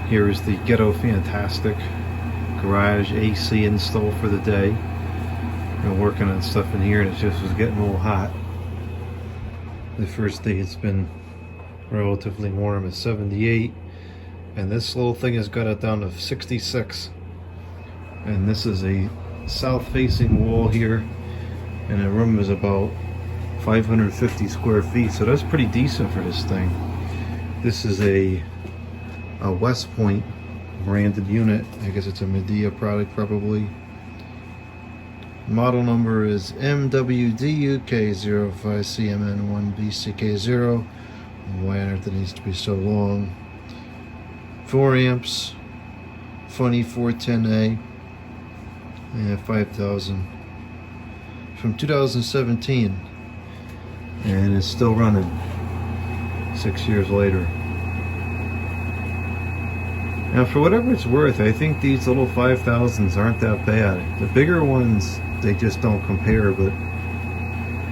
Here is the Ghetto-Tastic garage AC install for the day. Been working on stuff in here and it just was getting a little hot. The first day it's been relatively warm at 78, and this little thing has got it down to 66. And this is a south facing wall here, and the room is about 550 square feet, so that's pretty decent for this thing. This is a West Point branded unit. I guess it's a Medea product probably. Model number is MWDUK05CMN1BCK0. Why on earth it needs to be so long? 4 amps, funny 410A, and 5,000 from 2017, and it's still running 6 years later. Now, for whatever it's worth, I think these little 5,000s aren't that bad. The bigger ones, they just don't compare, but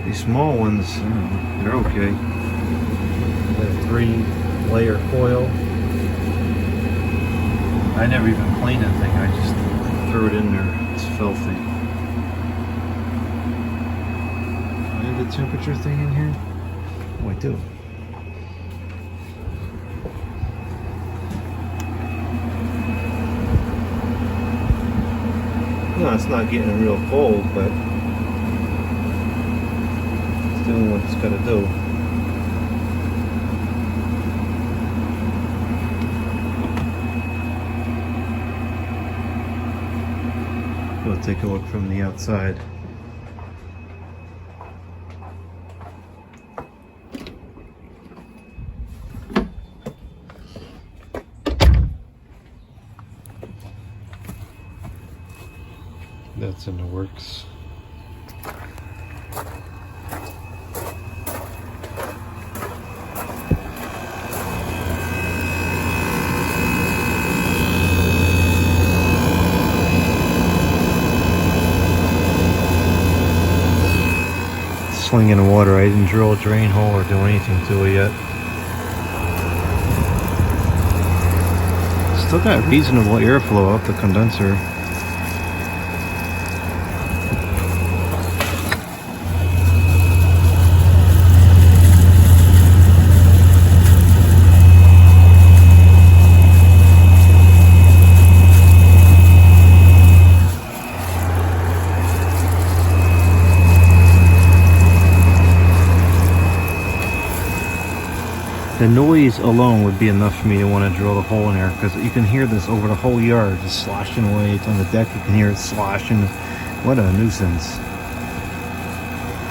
these small ones, they're okay. The 3-layer coil. I never even cleaned that thing, I just threw it in there. It's filthy. Do I have the temperature thing in here? Oh, I do. No, it's not getting real cold, but it's doing what it's got to do. We'll take a look from the outside. That's in the works. Slinging water. I didn't drill a drain hole or do anything to it yet. Still got reasonable airflow out the condenser. The noise alone would be enough for me to want to drill the hole in there, because you can hear this over the whole yard, just sloshing away. It's on the deck, you can hear it sloshing. What a nuisance.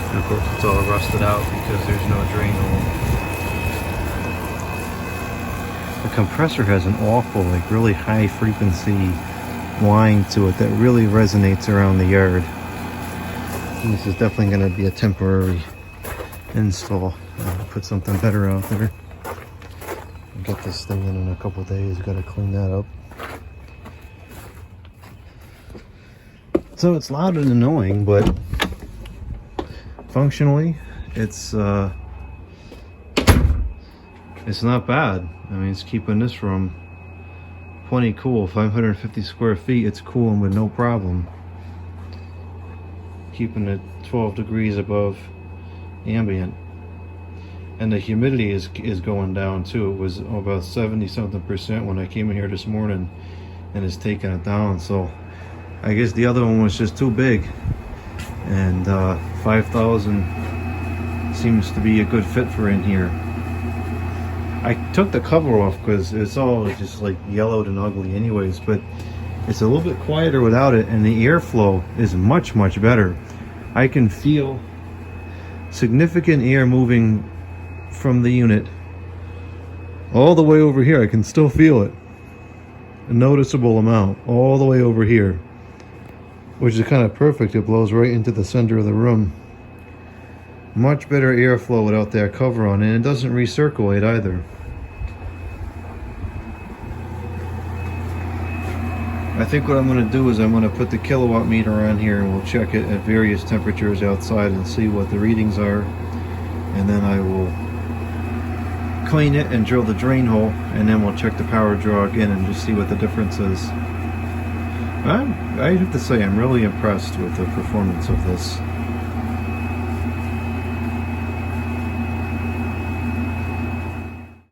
And of course it's all rusted out because there's no drain hole. The compressor has an awful, like really high frequency whine to it that really resonates around the yard. And this is definitely going to be a temporary install. I'll put something better out there. Get this thing in a couple days. Got to clean that up. So it's loud and annoying, but functionally, it's not bad. I mean, it's keeping this room plenty cool. 550 square feet. It's cooling with no problem. Keeping it 12 degrees above ambient. And the humidity is going down too. It was about 70-something% when I came in here this morning, and it's taking it down. So I guess the other one was just too big, and 5,000 seems to be a good fit for in here. I took the cover off because it's all just like yellowed and ugly anyways, but it's a little bit quieter without it, and the airflow is much better. I can feel significant air moving from the unit all the way over here. I can still feel it, a noticeable amount all the way over here, which is kind of perfect. It blows right into the center of the room. Much better airflow without that cover on, and it doesn't recirculate either. I think what I'm going to do is I'm going to put the kilowatt meter on here, and we'll check it at various temperatures outside and see what the readings are, and then I will clean it and drill the drain hole, and then we'll check the power draw again and just see what the difference is. I have to say I'm really impressed with the performance of this.